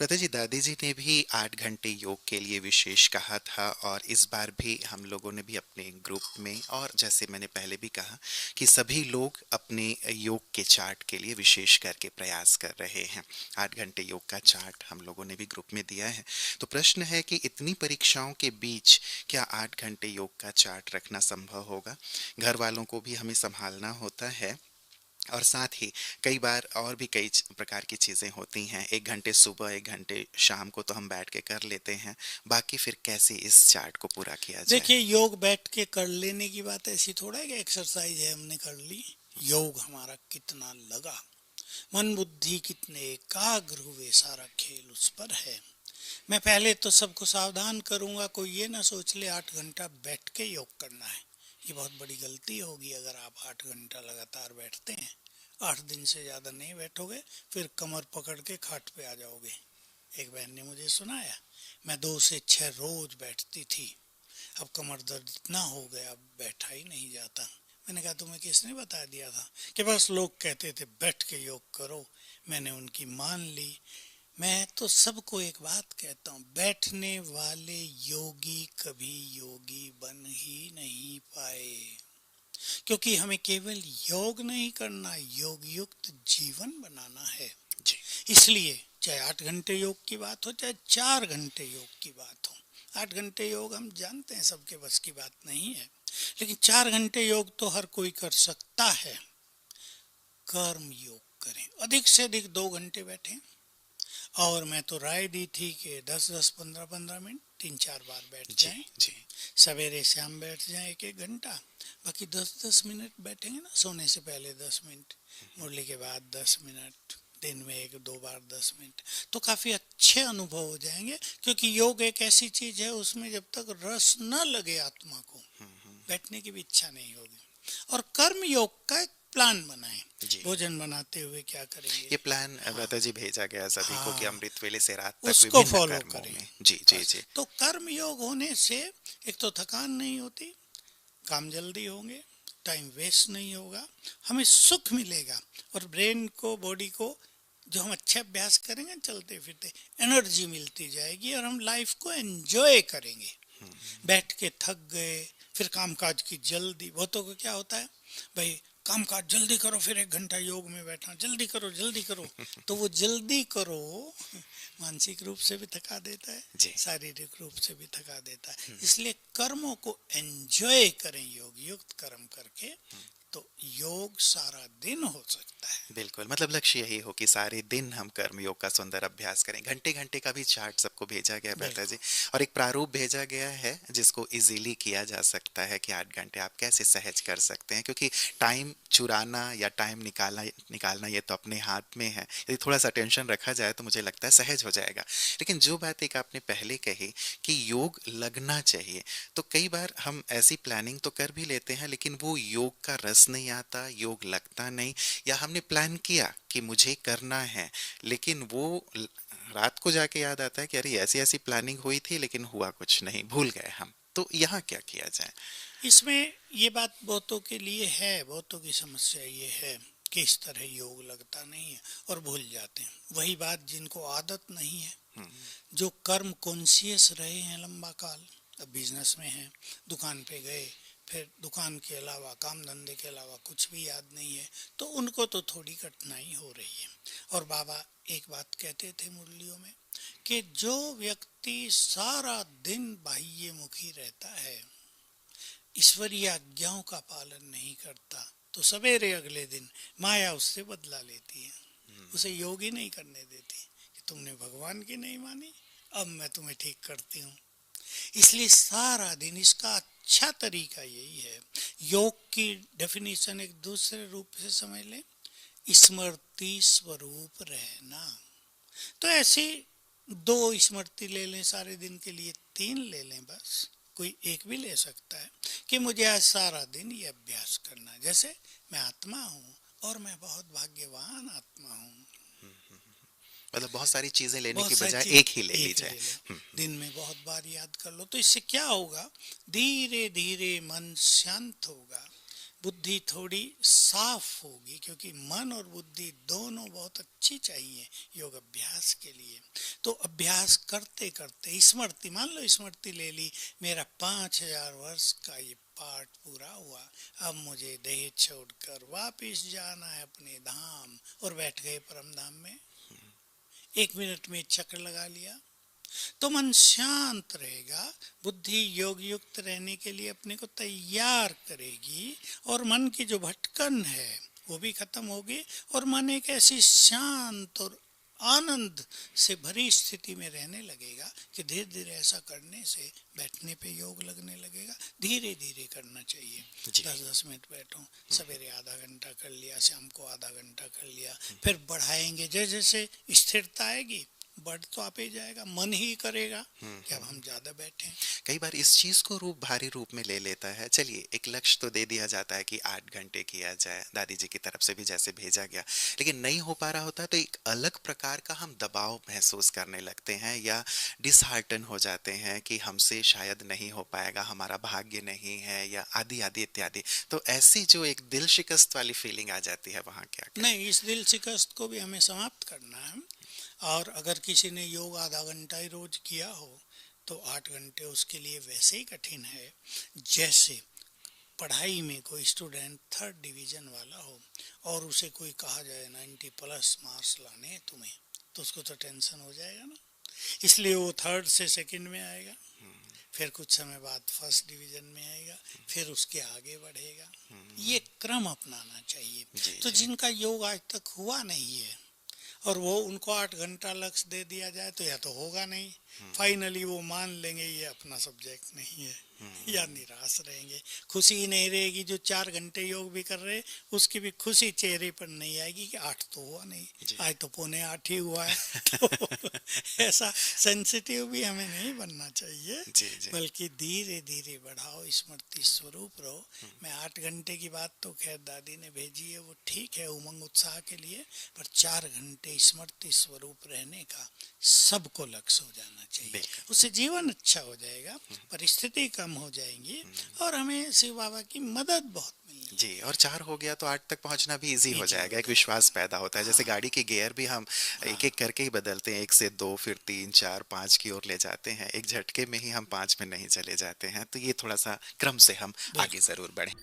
पता जी, दादी जी ने भी 8 घंटे योग के लिए विशेष कहा था, और इस बार भी हम लोगों ने भी अपने ग्रुप में, और जैसे मैंने पहले भी कहा कि सभी लोग अपने योग के चार्ट के लिए विशेष करके प्रयास कर रहे हैं। 8 घंटे योग का चार्ट हम लोगों ने भी ग्रुप में दिया है। तो प्रश्न है कि इतनी परीक्षाओं के बीच क्या 8 घंटे योग का चार्ट रखना संभव होगा? घर वालों को भी हमें संभालना होता है, और साथ ही कई बार और भी कई प्रकार की चीज़ें होती हैं। 1 घंटे सुबह, 1 घंटे शाम को तो हम बैठ के कर लेते हैं, बाकी फिर कैसे इस चार्ट को पूरा किया जाए? देखिए, योग बैठ के कर लेने की बात ऐसी थोड़ा है कि एक्सरसाइज है हमने कर ली। योग हमारा कितना लगा, मन बुद्धि कितने एकाग्र हुए, सारा खेल उस पर है। मैं पहले तो सबको सावधान करूंगा, कोई ये ना सोच ले 8 घंटा बैठ के योग करना है। ये बहुत बड़ी गलती होगी अगर आप 8 घंटा लगातार बैठते हैं। 8 दिन से ज़्यादा नहीं बैठोगे, फिर कमर पकड़ के खाट पे आ जाओगे। एक बहन ने मुझे सुनाया, मैं 2 से 6 रोज बैठती थी, अब कमर दर्द इतना हो गया, अब बैठा ही नहीं जाता। मैंने कहा, तुम्हें किसने बता दिया था? कि बस लोग कहते थे बैठ के योग करो। मैंने उनकी मान ली। मैं तो सबको एक बात कहता हूँ, बैठने वाले योगी कभी योगी बन ही नहीं पाए, क्योंकि हमें केवल योग नहीं करना, योग युक्त जीवन बनाना है। जी। इसलिए चाहे 8 घंटे योग की बात हो, चाहे 4 घंटे योग की बात हो, 8 घंटे योग हम जानते हैं सबके बस की बात नहीं है, लेकिन 4 घंटे योग तो हर कोई कर सकता है। कर्म योग करें, अधिक से अधिक 2 घंटे बैठें। और मैं तो राय दी थी कि 10-10, 15-15 मिनट 3-4 बार बैठ जी। जाएं। जी। सवेरे शाम बैठ जाएं 1-1 घंटा। बाकी 10-10 मिनट बैठेंगे ना, सोने से पहले 10 मिनट, मुरली के बाद 10 मिनट, दिन में 1-2 बार 10 मिनट, तो काफी अच्छे अनुभव हो जाएंगे। क्योंकि योग एक ऐसी चीज है, उसमें जब तक रस न लगे आत्मा को, बैठने की भी इच्छा नहीं होगी। और कर्म योग का एक प्लान बनाएं। जी। भोजन बनाते हुए क्या करेंगे? ये प्लान हाँ, लता जी भेजा गया सभी को कि हाँ, अमृत वेले से रात तक उसको विभिन्न फॉलो कर्मों करें। में। जी जी बस, जी। तो कर्म योग होने से एक तो थकान नहीं होती, काम जल्दी होंगे, टाइम वेस्ट नहीं होगा, हमें सुख मिलेगा, और ब्रेन को, बॉडी को जो हम अच्छे अभ्यास करेंगे चलते फिरते, एनर्जी मिलती जाएगी और हम लाइफ को एंजॉय करेंगे। बैठ के थक गए, फिर कामकाज की जल्दी, बहुतों को क्या होता है, भाई काम काज जल्दी करो, फिर 1 घंटा योग में बैठा, जल्दी करो जल्दी करो। तो वो जल्दी करो मानसिक रूप से भी थका देता है, जी। शारीरिक रूप से भी थका देता है। इसलिए कर्मों को एंजॉय करें, योग युक्त कर्म करके, तो योग सारा दिन हो सकता है। बिल्कुल, मतलब लक्ष्य यही हो कि सारे दिन हम कर्मयोग का सुंदर अभ्यास करें। घंटे घंटे का भी चार्ट सबको भेजा गया बेहतर जी, बिल्कुल। और एक प्रारूप भेजा गया है जिसको इजीली किया जा सकता है कि 8 घंटे आप कैसे सहज कर सकते हैं, क्योंकि टाइम चुराना या टाइम निकालना निकालना ये तो अपने हाथ में है। यदि थोड़ा सा टेंशन रखा जाए तो मुझे लगता है सहज हो जाएगा। लेकिन जो बात एक आपने पहले कही कि योग लगना चाहिए, तो कई बार हम ऐसी प्लानिंग तो कर भी लेते हैं, लेकिन वो योग का रस नहीं आता, योग लगता नहीं, या हमने प्लान किया कि मुझे करना है, लेकिन वो रात को जाके याद आता है कि अरे ऐसी ऐसी प्लानिंग हुई थी लेकिन हुआ कुछ नहीं, भूल गए हम। तो यहाँ क्या किया जाए? इसमें ये बात बहुतों के लिए है, बहुतों की समस्या ये है कि इस तरह योग लगता नहीं है और भूल जाते हैं। वही बात, जिनको आदत नहीं है, जो कर्म कॉन्शियस रहे हैं लंबा काल, अब बिजनेस में हैं, दुकान पे गए, फिर दुकान के अलावा, काम धंधे के अलावा कुछ भी याद नहीं है, तो उनको तो थोड़ी कठिनाई हो रही है। और बाबा एक बात कहते थे मुरलियों में कि जो व्यक्ति सारा दिन बाह्यमुखी रहता है, ईश्वरीय आज्ञाओं का पालन नहीं करता, तो सवेरे अगले दिन माया उससे बदला लेती है, उसे योग ही नहीं करने देती कि तुमने भगवान की नहीं मानी, अब मैं तुम्हें ठीक करती हूँ। इसलिए सारा दिन, इसका अच्छा तरीका यही है, योग की डेफिनेशन एक दूसरे रूप से समझ लें, स्मृति स्वरूप रहना। तो ऐसे 2 स्मृति ले लें सारे दिन के लिए, 3 ले लें, बस कोई एक भी ले सकता है कि मुझे आज सारा दिन ये अभ्यास करना है, जैसे मैं आत्मा हूँ और मैं बहुत भाग्यवान आत्मा हूँ। मतलब बहुत सारी चीजें लेने बहुत की सारी बजाय चीज एक ही ले ली एक जाए। ले लो, दिन में बहुत बार याद कर लो, तो इससे क्या होगा, धीरे धीरे मन शांत होगा, बुद्धि थोड़ी साफ होगी, क्योंकि मन और बुद्धि दोनों बहुत अच्छी चाहिए योग अभ्यास के लिए। तो अभ्यास करते करते स्मृति, मान लो स्मृति ले ली, मेरा 5000 वर्ष का ये पाठ पूरा हुआ, अब मुझे देह छोड़कर वापिस जाना है अपने धाम, और बैठ गए परम धाम में। 1 मिनट में चक्र लगा लिया, तो मन शांत रहेगा, बुद्धि योग युक्त रहने के लिए अपने को तैयार करेगी, और मन की जो भटकन है वो भी खत्म होगी, और मन एक ऐसी शांत और आनंद से भरी स्थिति में रहने लगेगा कि धीरे धीरे ऐसा करने से बैठने पे योग लगने लगेगा। धीरे धीरे करना चाहिए, 10-10 मिनट बैठो, सवेरे आधा घंटा कर लिया, शाम को आधा घंटा कर लिया, फिर बढ़ाएंगे। जैसे जैसे स्थिरता आएगी, बढ़ तो आप ही जाएगा, मन ही करेगा कि अब हम ज्यादा बैठे। कई बार इस चीज को भारी रूप में ले लेता है। चलिए, एक लक्ष्य तो दे दिया जाता है कि 8 घंटे किया जाए, दादी जी की तरफ से भी जैसे भेजा गया, लेकिन नहीं हो पा रहा होता है तो एक अलग प्रकार का हम दबाव महसूस करने लगते हैं, या डिसहार्टन हो जाते हैं कि हमसे शायद नहीं हो पाएगा, हमारा भाग्य नहीं है, या आदि आदि इत्यादि। तो ऐसी जो एक दिल शिकस्त वाली फीलिंग आ जाती है, वहां क्या करें? नहीं, इस दिल शिकस्त को भी हमें समाप्त करना है। और अगर किसी ने योग आधा घंटा ही रोज किया हो तो 8 घंटे उसके लिए वैसे ही कठिन है जैसे पढ़ाई में कोई स्टूडेंट 3rd डिवीजन वाला हो और उसे कोई कहा जाए 90+ मार्क्स लाने हैं तुम्हें, तो उसको तो टेंशन हो जाएगा ना। इसलिए वो 3rd से 2nd में आएगा, फिर कुछ समय बाद 1st डिवीजन में आएगा, फिर उसके आगे बढ़ेगा। ये क्रम अपनाना चाहिए। तो जिनका योग आज तक हुआ नहीं है और वो उनको 8 घंटा लक्ष्य दे दिया जाए तो या तो होगा नहीं, फाइनली वो मान लेंगे ये अपना सब्जेक्ट नहीं है, या निराश रहेंगे। खुशी ही नहीं रहेगी। जो 4 घंटे योग भी कर रहे उसकी भी खुशी चेहरे पर नहीं आएगी कि 8 तो हुआ नहीं, आज तो 7:45 ही हुआ है। तो ऐसा सेंसिटिव भी हमें नहीं बनना चाहिए, बल्कि धीरे धीरे बढ़ाओ, स्मृति स्वरूप रहो। मैं 8 घंटे की बात तो खैर दादी ने भेजी है, वो ठीक है उमंग उत्साह के लिए, पर 4 घंटे स्मृति स्वरूप रहने का सबको लक्ष्य हो जाना चाहिए। उससे जीवन अच्छा हो जाएगा, परिस्थिति कम हो जाएंगी, और हमें शिव बाबा की मदद बहुत मिलेगी। जी, और 4 हो गया तो 8 तक पहुंचना भी इजी हो जाएगा। एक विश्वास पैदा होता है। जैसे गाड़ी के गियर भी हम एक एक करके ही बदलते हैं, 1 से 2, फिर 3, 4, 5 की ओर ले जाते हैं। एक झटके में ही हम 5 में नहीं चले जाते हैं। तो ये थोड़ा सा क्रम से हम आगे जरूर बढ़ें।